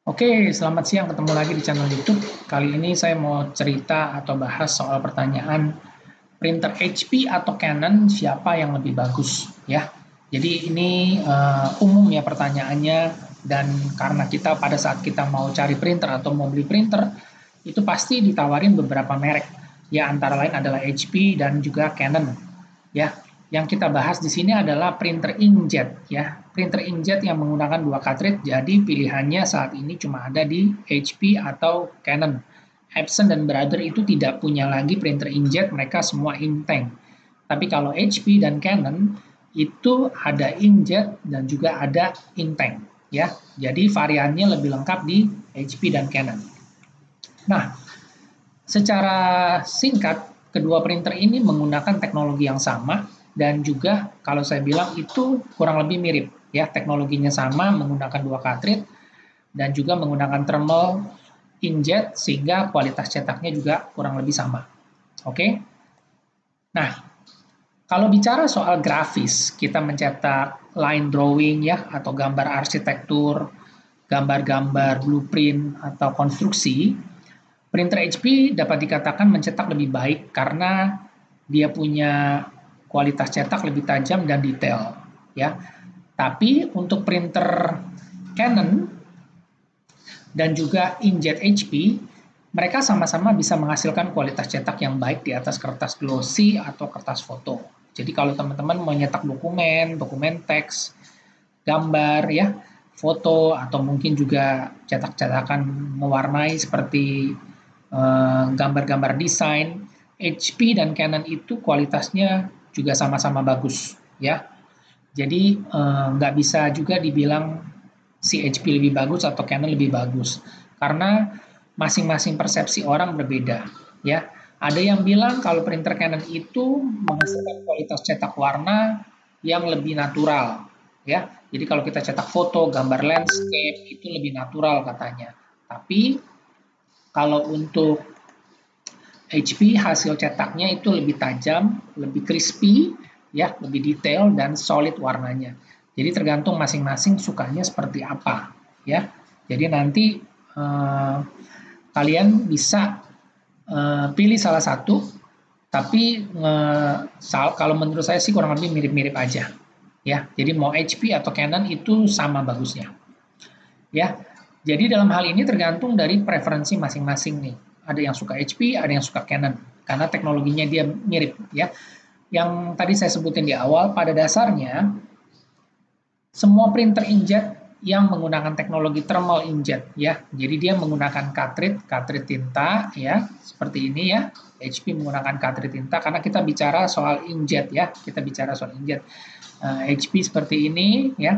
Oke, selamat siang. Ketemu lagi di channel YouTube. Kali ini saya mau cerita atau bahas soal pertanyaan printer HP atau Canon, siapa yang lebih bagus, ya. Jadi ini umum ya pertanyaannya, dan karena kita pada saat kita mau cari printer atau mau beli printer, itu pasti ditawarin beberapa merek. Ya, antara lain adalah HP dan juga Canon, ya. Yang kita bahas di sini adalah printer inkjet, ya. Printer inkjet yang menggunakan dua cartridge, jadi pilihannya saat ini cuma ada di HP atau Canon. Epson dan Brother itu tidak punya lagi printer inkjet, mereka semua inktank. Tapi kalau HP dan Canon itu ada inkjet dan juga ada inktank, ya. Jadi variannya lebih lengkap di HP dan Canon. Nah, secara singkat, kedua printer ini menggunakan teknologi yang sama dan juga kalau saya bilang itu kurang lebih mirip, ya. Teknologinya sama, menggunakan dua cartridge dan juga menggunakan thermal inkjet sehingga kualitas cetaknya juga kurang lebih sama. Oke. Nah, kalau bicara soal grafis, kita mencetak line drawing ya atau gambar arsitektur, gambar-gambar blueprint atau konstruksi, printer HP dapat dikatakan mencetak lebih baik karena dia punya kualitas cetak lebih tajam dan detail, ya. Tapi untuk printer Canon dan juga inkjet HP, mereka sama-sama bisa menghasilkan kualitas cetak yang baik di atas kertas glossy atau kertas foto. Jadi kalau teman-teman mau nyetak dokumen, dokumen teks, gambar ya, foto atau mungkin juga cetak-cetakan mewarnai seperti gambar-gambar desain, HP dan Canon itu kualitasnya juga sama-sama bagus, ya. Jadi nggak bisa juga dibilang si HP lebih bagus atau Canon lebih bagus, karena masing-masing persepsi orang berbeda, ya. Ada yang bilang kalau printer Canon itu menghasilkan kualitas cetak warna yang lebih natural, ya. Jadi kalau kita cetak foto, gambar landscape itu lebih natural katanya. Tapi kalau untuk HP hasil cetaknya itu lebih tajam, lebih crispy, ya, lebih detail dan solid warnanya. Jadi tergantung masing-masing sukanya seperti apa, ya. Jadi nanti kalian bisa pilih salah satu, tapi kalau menurut saya sih kurang lebih mirip-mirip aja, ya. Jadi mau HP atau Canon itu sama bagusnya, ya. Jadi dalam hal ini tergantung dari preferensi masing-masing nih. Ada yang suka HP, ada yang suka Canon, karena teknologinya dia mirip, ya. Yang tadi saya sebutin di awal, pada dasarnya semua printer inkjet yang menggunakan teknologi thermal inkjet, ya. Jadi dia menggunakan cartridge tinta, ya, seperti ini ya. HP menggunakan cartridge tinta karena kita bicara soal inkjet, ya. Kita bicara soal inkjet. HP seperti ini, ya.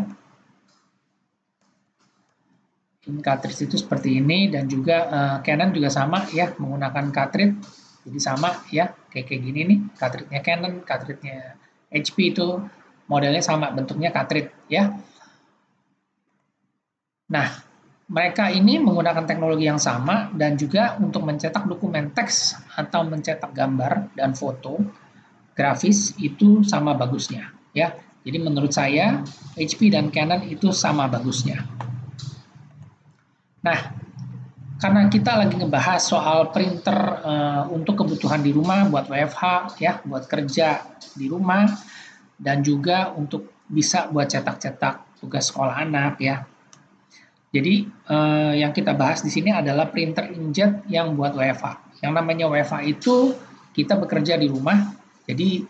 Cartridge itu seperti ini dan juga Canon juga sama ya, menggunakan cartridge. Jadi sama ya, kayak gini nih, cartridge-nya Canon, cartridge-nya HP itu modelnya sama, bentuknya cartridge ya. Nah, mereka ini menggunakan teknologi yang sama dan juga untuk mencetak dokumen teks atau mencetak gambar dan foto grafis itu sama bagusnya ya. Jadi menurut saya HP dan Canon itu sama bagusnya. Nah, karena kita lagi ngebahas soal printer untuk kebutuhan di rumah, buat WFH, ya, buat kerja di rumah, dan juga untuk bisa buat cetak-cetak tugas sekolah anak, ya. Jadi yang kita bahas di sini adalah printer inkjet yang buat WFH. Yang namanya WFH itu kita bekerja di rumah, jadi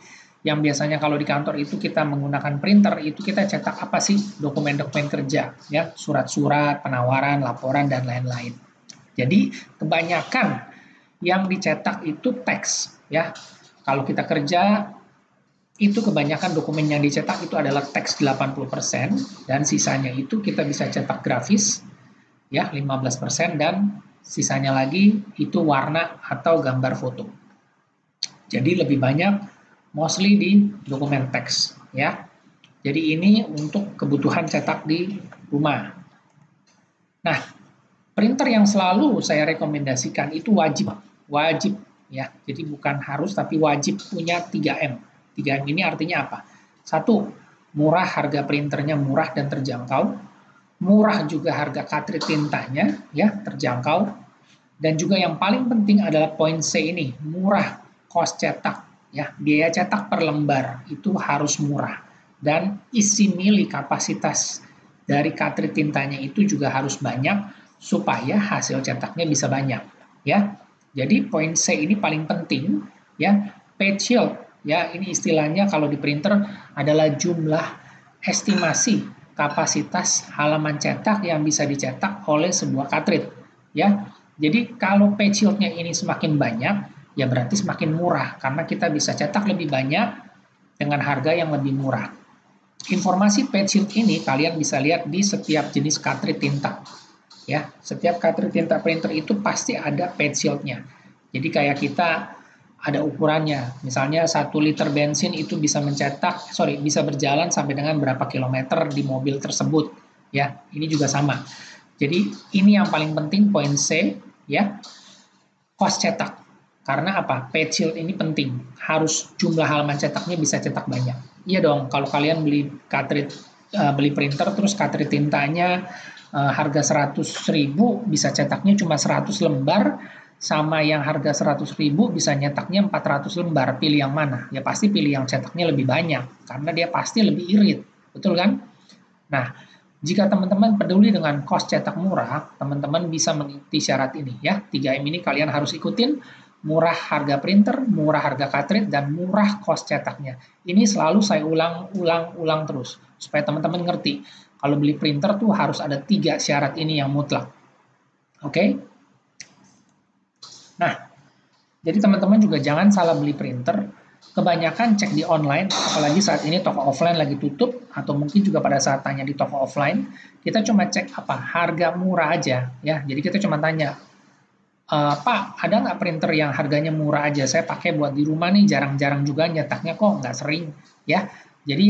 yang biasanya kalau di kantor itu kita menggunakan printer, itu kita cetak apa sih? Dokumen-dokumen kerja, ya, surat-surat, penawaran, laporan, dan lain-lain. Jadi kebanyakan yang dicetak itu teks, ya. Kalau kita kerja itu kebanyakan dokumen yang dicetak itu adalah teks 80% dan sisanya itu kita bisa cetak grafis ya 15% dan sisanya lagi itu warna atau gambar foto. Jadi lebih banyak mostly di dokumen teks ya. Jadi ini untuk kebutuhan cetak di rumah. Nah, printer yang selalu saya rekomendasikan itu wajib ya. Jadi bukan harus tapi wajib punya 3M. 3M ini artinya apa? Satu, murah, harga printernya murah dan terjangkau. murah juga harga cartridge tintanya, ya, terjangkau. Dan juga yang paling penting adalah poin C ini, murah, cost cetak, ya, biaya cetak per lembar itu harus murah. Dan isi mili kapasitas dari cartridge tintanya itu juga harus banyak supaya hasil cetaknya bisa banyak, ya. Jadi poin C ini paling penting, ya. Page yield, ya, ini istilahnya kalau di printer adalah jumlah estimasi kapasitas halaman cetak yang bisa dicetak oleh sebuah cartridge, ya. Jadi kalau page yield-nya ini semakin banyak, ya berarti semakin murah karena kita bisa cetak lebih banyak dengan harga yang lebih murah. Informasi page yield ini kalian bisa lihat di setiap jenis cartridge tinta. Ya, setiap cartridge tinta printer itu pasti ada page yield-nya. Jadi kayak kita ada ukurannya. Misalnya 1 liter bensin itu bisa bisa berjalan sampai dengan berapa kilometer di mobil tersebut. Ya, ini juga sama. Jadi ini yang paling penting poin C, ya, cost cetak. Karena apa? Page yield ini penting. Harus jumlah halaman cetaknya bisa cetak banyak. Iya dong, kalau kalian beli beli printer terus cartridge tintanya harga 100.000 bisa cetaknya cuma 100 lembar, sama yang harga 100.000 bisa nyetaknya 400 lembar. Pilih yang mana? Ya pasti pilih yang cetaknya lebih banyak karena dia pasti lebih irit. Betul kan? Nah, jika teman-teman peduli dengan cost cetak murah, teman-teman bisa mengikuti syarat ini ya. 3M ini kalian harus ikutin, murah harga printer, murah harga cartridge, dan murah cost cetaknya. Ini selalu saya ulang terus, supaya teman-teman ngerti. Kalau beli printer tuh harus ada 3 syarat ini yang mutlak. Oke? Nah, jadi teman-teman juga jangan salah beli printer. Kebanyakan cek di online, apalagi saat ini toko offline lagi tutup, atau mungkin juga pada saat tanya di toko offline, kita cuma cek apa? Harga murah aja, ya. Jadi kita cuma tanya, Pak, ada nggak printer yang harganya murah aja? Saya pakai buat di rumah nih, jarang-jarang juga nyetaknya kok, nggak sering, ya. Jadi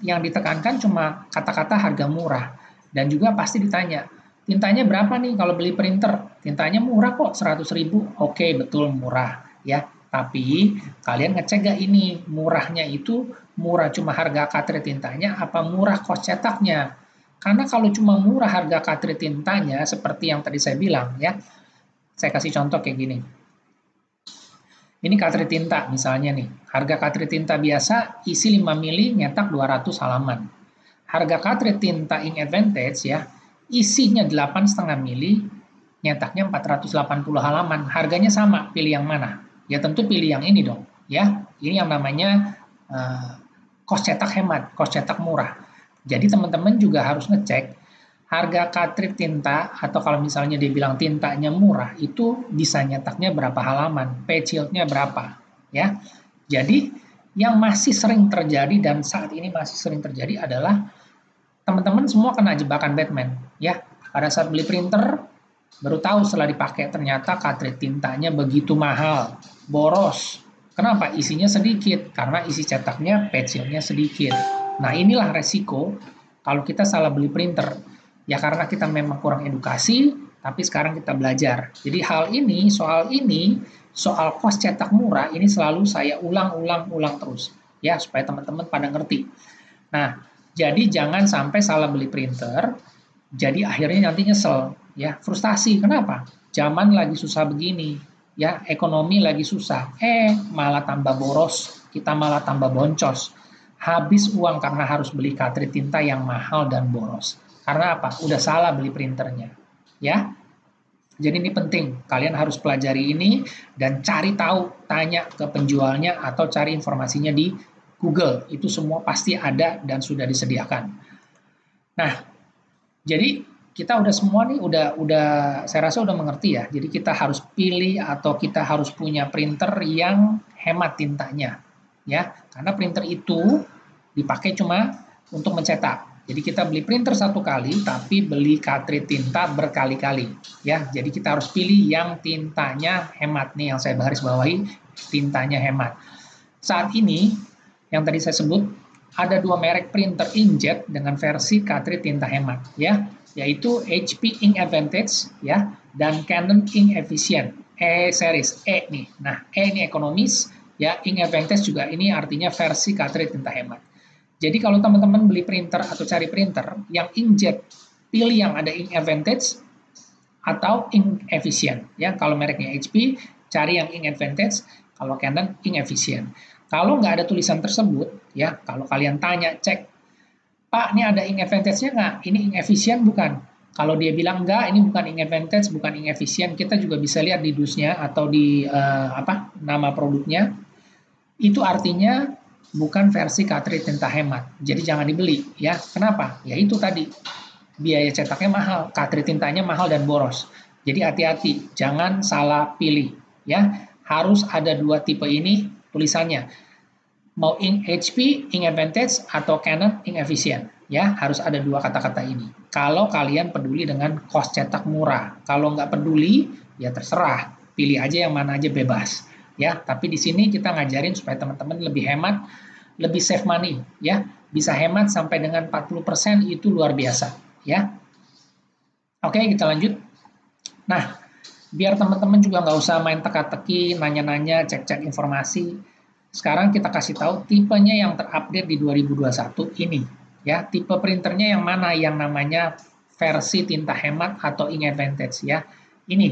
yang ditekankan cuma kata-kata harga murah. Dan juga pasti ditanya, tintanya berapa nih kalau beli printer? Tintanya murah kok, 100.000. Oke, betul murah, ya. Tapi kalian ngecek gak ini murahnya itu murah cuma harga cartridge tintanya apa murah cost cetaknya? Karena kalau cuma murah harga cartridge tintanya seperti yang tadi saya bilang ya, saya kasih contoh kayak gini. Ini cartridge tinta misalnya nih, harga cartridge tinta biasa isi 5 mili nyetak 200 halaman. Harga cartridge tinta Ink Advantage ya, isinya 8,5 mili nyetaknya 480 halaman. Harganya sama, pilih yang mana? Ya tentu pilih yang ini dong, ya. Ini yang namanya cost cetak hemat, cost cetak murah. Jadi teman-teman juga harus ngecek harga cartridge tinta atau kalau misalnya dia bilang tintanya murah itu bisa nyetaknya berapa halaman, page yield-nya berapa, ya. Jadi yang masih sering terjadi dan saat ini masih sering terjadi adalah teman-teman semua kena jebakan Batman, ya. Pada saat beli printer baru tahu setelah dipakai ternyata cartridge tintanya begitu mahal, boros. Kenapa? Isinya sedikit, karena isi cetaknya page yield-nya sedikit. Nah inilah resiko kalau kita salah beli printer. Ya karena kita memang kurang edukasi, tapi sekarang kita belajar. Jadi soal cost cetak murah, ini selalu saya ulang terus. Ya, supaya teman-teman pada ngerti. Nah, jadi jangan sampai salah beli printer, jadi akhirnya nanti nyesel. Ya, frustasi. Kenapa? Zaman lagi susah begini, ya, ekonomi lagi susah. Malah tambah boros, kita malah tambah boncos. Habis uang karena harus beli cartridge tinta yang mahal dan boros. Karena apa? Udah salah beli printernya. Ya. Jadi ini penting, kalian harus pelajari ini dan cari tahu, tanya ke penjualnya atau cari informasinya di Google. Itu semua pasti ada dan sudah disediakan. Nah, jadi kita udah semua nih saya rasa udah mengerti ya. Jadi kita harus pilih atau kita harus punya printer yang hemat tintanya, ya. Karena printer itu dipakai cuma untuk mencetak. Jadi kita beli printer satu kali, tapi beli cartridge tinta berkali-kali, ya. Jadi kita harus pilih yang tintanya hemat nih, yang saya garis bawahi, tintanya hemat. Saat ini yang tadi saya sebut ada 2 merek printer inkjet dengan versi cartridge tinta hemat, ya, yaitu HP Ink Advantage, ya, dan Canon Ink Efficient E-series E nih. Nah, E ini ekonomis, ya, Ink Advantage juga ini artinya versi cartridge tinta hemat. Jadi kalau teman-teman beli printer atau cari printer yang inkjet pilih yang ada ink advantage atau ink efficient. Ya, kalau mereknya HP, cari yang ink advantage. Kalau Canon, ink efficient. Kalau nggak ada tulisan tersebut, ya, kalau kalian tanya, cek, Pak, ini ada ink advantage-nya nggak? Ini ink efficient bukan? Kalau dia bilang enggak, ini bukan ink advantage, bukan ink efficient, kita juga bisa lihat di dus-nya atau di nama produknya. Itu artinya bukan versi cartridge tinta hemat. Jadi jangan dibeli, ya. Kenapa? Ya itu tadi, biaya cetaknya mahal, cartridge tintanya mahal dan boros. Jadi hati-hati, jangan salah pilih, ya. Harus ada dua tipe ini tulisannya. Mau ink HP, ink advantage, atau Canon, ink efficient. Ya, harus ada dua kata-kata ini. Kalau kalian peduli dengan cost cetak murah. Kalau nggak peduli, ya terserah. Pilih aja yang mana aja bebas. Ya, tapi di sini kita ngajarin supaya teman-teman lebih hemat, lebih save money. Ya, bisa hemat sampai dengan 40% itu luar biasa. Ya, oke, kita lanjut. Nah, biar teman-teman juga nggak usah main teka-teki, nanya-nanya, cek-cek informasi. Sekarang kita kasih tahu tipenya yang terupdate di 2021 ini. Ya, tipe printernya yang mana yang namanya versi tinta hemat atau ink advantage ya. Ini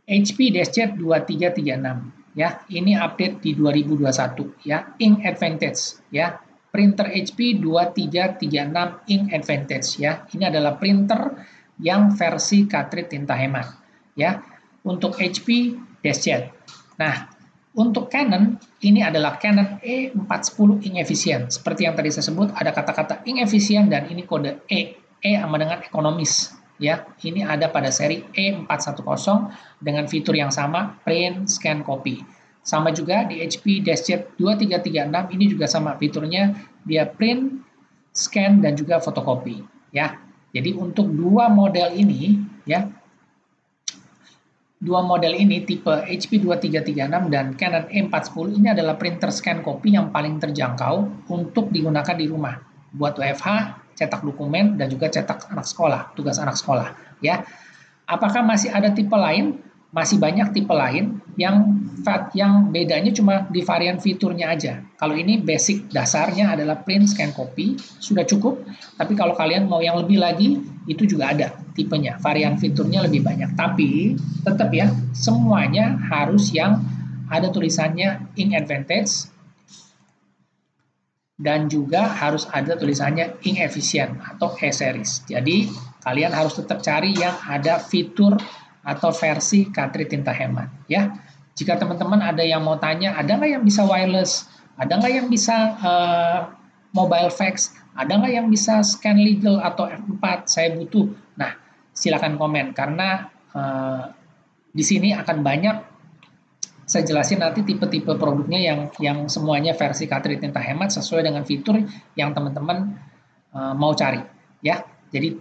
HP DeskJet 2336 ya. Ini update di 2021 ya, ink advantage ya. Printer HP 2336 ink advantage ya. Ini adalah printer yang versi cartridge tinta hemat ya. Untuk HP DeskJet. Nah, untuk Canon, ini adalah Canon E410 ink efficient. Seperti yang tadi saya sebut, ada kata-kata ink efficient dan ini kode E. E sama dengan ekonomis. Ya, ini ada pada seri E410 dengan fitur yang sama, print, scan, copy. Sama juga di HP DeskJet 2336, ini juga sama fiturnya, dia print, scan, dan juga fotokopi. Ya, jadi untuk dua model ini, ya, dua model ini tipe HP 2336 dan Canon E410 ini adalah printer scan copy yang paling terjangkau untuk digunakan di rumah buat WFH, cetak dokumen dan juga cetak anak sekolah, tugas anak sekolah ya. Apakah masih ada tipe lain? Masih banyak tipe lain yang bedanya cuma di varian fiturnya aja. Kalau ini basic dasarnya adalah print scan copy, sudah cukup. Tapi kalau kalian mau yang lebih lagi, itu juga ada tipenya, varian fiturnya lebih banyak. Tapi tetap ya, semuanya harus yang ada tulisannya ink advantage dan juga harus ada tulisannya ink efficient atau E-series. Jadi kalian harus tetap cari yang ada fitur atau versi cartridge tinta hemat ya. Jika teman-teman ada yang mau tanya, ada nggak yang bisa wireless, ada nggak yang bisa mobile fax, ada nggak yang bisa scan legal atau F4, saya butuh. Nah, silakan komen karena di sini akan banyak saya jelasin nanti tipe-tipe produknya yang semuanya versi cartridge tinta hemat sesuai dengan fitur yang teman-teman mau cari ya. Jadi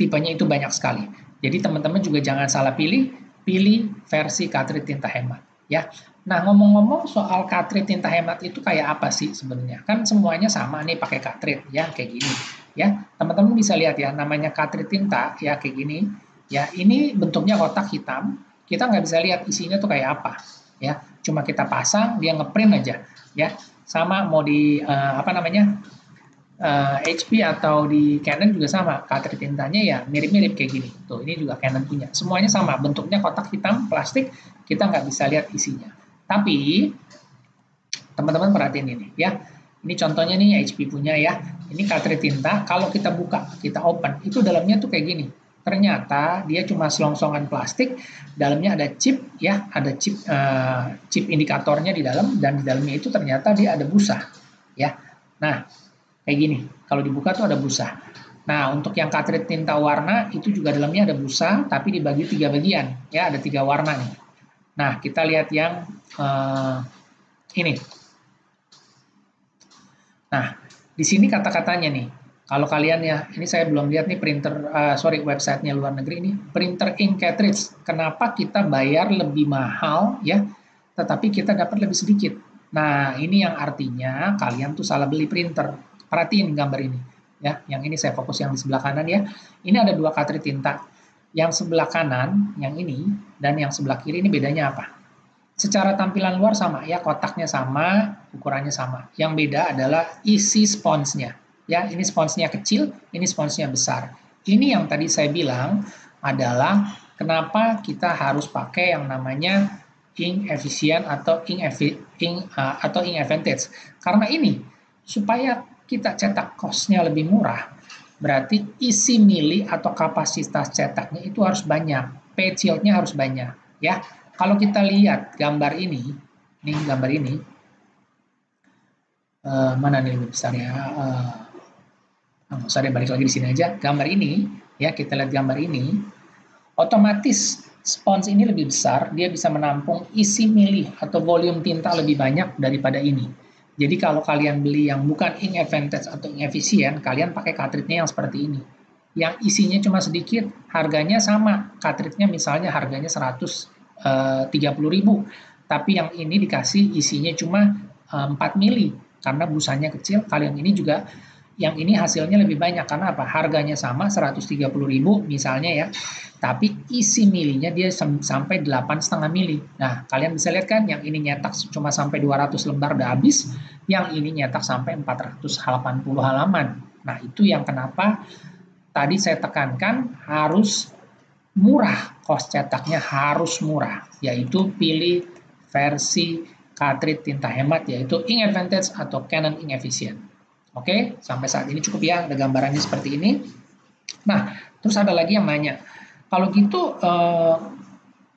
tipenya itu banyak sekali. Jadi teman-teman juga jangan salah pilih versi cartridge tinta hemat ya. Nah, ngomong-ngomong soal cartridge tinta hemat itu kayak apa sih sebenarnya? Kan semuanya sama nih pakai cartridge ya, kayak gini ya. Teman-teman bisa lihat ya, namanya cartridge tinta ya kayak gini ya. Ini bentuknya kotak hitam. Kita nggak bisa lihat isinya tuh kayak apa ya. Cuma kita pasang, dia ngeprint aja ya. Sama mau di HP atau di Canon juga sama, cartridge tintanya ya mirip-mirip kayak gini. Tuh, ini juga Canon punya. Semuanya sama, bentuknya kotak hitam, plastik, kita nggak bisa lihat isinya. Tapi, teman-teman perhatiin ini ya. Ini contohnya nih HP punya ya. Ini cartridge tinta, kalau kita buka, kita open, itu dalamnya tuh kayak gini. Ternyata dia cuma selongsongan plastik, dalamnya ada chip ya, ada chip indikatornya di dalam, dan di dalamnya itu ternyata dia ada busa ya. Nah, kayak gini, kalau dibuka tuh ada busa. Nah, untuk yang cartridge tinta warna itu juga dalamnya ada busa, tapi dibagi 3 bagian, ya ada 3 warna nih. Nah, kita lihat yang ini. Nah, di sini kata-katanya nih. Kalau kalian ya, ini saya belum lihat nih websitenya luar negeri ini, printer ink cartridge. Kenapa kita bayar lebih mahal ya, tetapi kita dapat lebih sedikit? Nah, ini yang artinya kalian tuh salah beli printer. Perhatiin gambar ini ya, yang ini saya fokus yang di sebelah kanan ya. Ini ada 2 cartridge tinta. Yang sebelah kanan, yang ini, dan yang sebelah kiri ini bedanya apa? Secara tampilan luar sama ya, kotaknya sama, ukurannya sama. Yang beda adalah isi sponsnya. Ya, ini sponsnya kecil, ini sponsnya besar. Ini yang tadi saya bilang adalah kenapa kita harus pakai yang namanya ink efisien atau ink advantage. Karena ini supaya kita cetak cost-nya lebih murah, berarti isi mili atau kapasitas cetaknya itu harus banyak, page yield-nya harus banyak, ya. Kalau kita lihat gambar ini gambar ini, mana nih lebih besar ya? Saya balik lagi di sini aja. Gambar ini, ya kita lihat gambar ini, otomatis spons ini lebih besar, dia bisa menampung isi mili atau volume tinta lebih banyak daripada ini. Jadi kalau kalian beli yang bukan ink advantage atau ink efisien, kalian pakai cartridge-nya yang seperti ini. Yang isinya cuma sedikit, harganya sama. Cartridge-nya misalnya harganya 130.000, tapi yang ini dikasih isinya cuma 4 mili karena busanya kecil. Kalau yang ini juga, yang ini hasilnya lebih banyak karena apa? Harganya sama 130.000 misalnya ya, tapi isi milinya dia sampai 8,5 mili. Nah, kalian bisa lihat kan yang ini nyetak cuma sampai 200 lembar udah habis, yang ini nyetak sampai 480 halaman. Nah, itu yang kenapa tadi saya tekankan harus murah, cost cetaknya harus murah, yaitu pilih versi cartridge tinta hemat yaitu ink advantage atau Canon ink efficient. Oke, sampai saat ini cukup ya, ada gambarannya seperti ini. Nah, terus ada lagi yang nanya, kalau gitu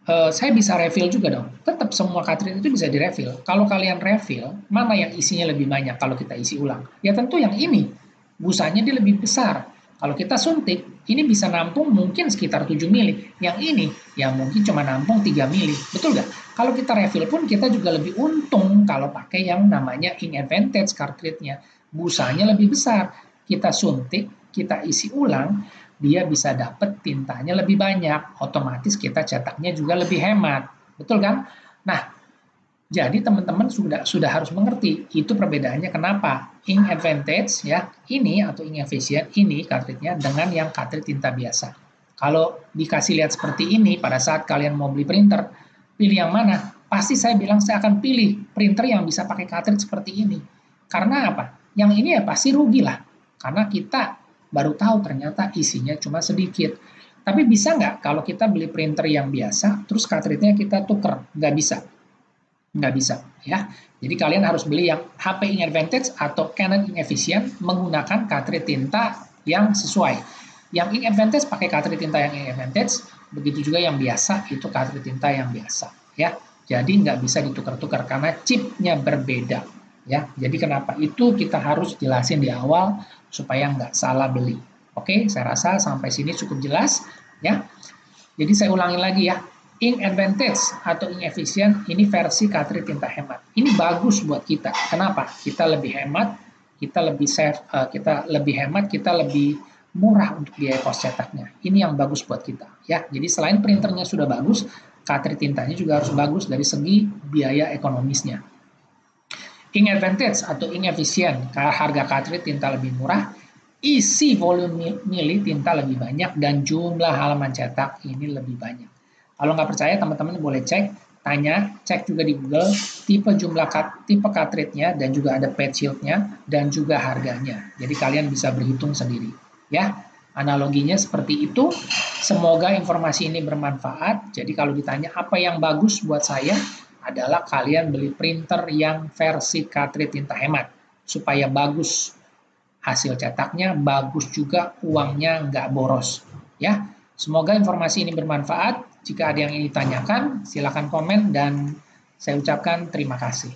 saya bisa refill juga dong? Tetap semua cartridge itu bisa direfill. Kalau kalian refill, mana yang isinya lebih banyak kalau kita isi ulang? Ya tentu yang ini, busanya dia lebih besar. Kalau kita suntik, ini bisa nampung mungkin sekitar 7 mili. Yang ini, ya mungkin cuma nampung 3 mili. Betul nggak? Kalau kita refill pun kita juga lebih untung kalau pakai yang namanya ink advantage cartridge-nya. Busanya lebih besar. Kita suntik, kita isi ulang, dia bisa dapat tintanya lebih banyak. Otomatis kita cetaknya juga lebih hemat. Betul kan? Nah, jadi teman-teman sudah harus mengerti itu perbedaannya kenapa ink advantage ya ini atau ink efficient ini cartridge-nya dengan yang cartridge tinta biasa. Kalau dikasih lihat seperti ini pada saat kalian mau beli printer, pilih yang mana? Pasti saya bilang saya akan pilih printer yang bisa pakai cartridge seperti ini. Karena apa? Yang ini ya pasti rugi lah. Karena kita baru tahu ternyata isinya cuma sedikit. Tapi bisa nggak kalau kita beli printer yang biasa, terus cartridge-nya kita tuker? Nggak bisa. Nggak bisa ya. Jadi kalian harus beli yang HP Ink Advantage atau Canon Ink Efficient menggunakan cartridge tinta yang sesuai. Yang Ink Advantage pakai cartridge tinta yang Ink Advantage, begitu juga yang biasa itu cartridge tinta yang biasa ya. Jadi nggak bisa ditukar-tukar karena chipnya berbeda ya. Jadi kenapa itu kita harus jelasin di awal supaya nggak salah beli. Oke, saya rasa sampai sini cukup jelas ya. Jadi saya ulangi lagi ya. Ink Advantage atau ink efficient ini versi cartridge tinta hemat. Ini bagus buat kita. Kenapa? Kita lebih hemat, kita lebih safe, kita lebih hemat, kita lebih murah untuk biaya kos cetaknya. Ini yang bagus buat kita, ya. Jadi selain printernya sudah bagus, cartridge tintanya juga harus bagus dari segi biaya ekonomisnya. Ink Advantage atau ink efficient, harga cartridge tinta lebih murah, isi volume mili tinta lebih banyak dan jumlah halaman cetak ini lebih banyak. Kalau nggak percaya, teman-teman boleh cek juga di Google tipe cartridge-nya dan juga ada page yield-nya dan juga harganya. Jadi kalian bisa berhitung sendiri, ya. Analoginya seperti itu. Semoga informasi ini bermanfaat. Jadi kalau ditanya apa yang bagus buat saya adalah kalian beli printer yang versi cartridge tinta hemat supaya bagus hasil cetaknya, bagus juga uangnya nggak boros, ya. Semoga informasi ini bermanfaat. Jika ada yang ingin ditanyakan, silakan komen dan saya ucapkan terima kasih.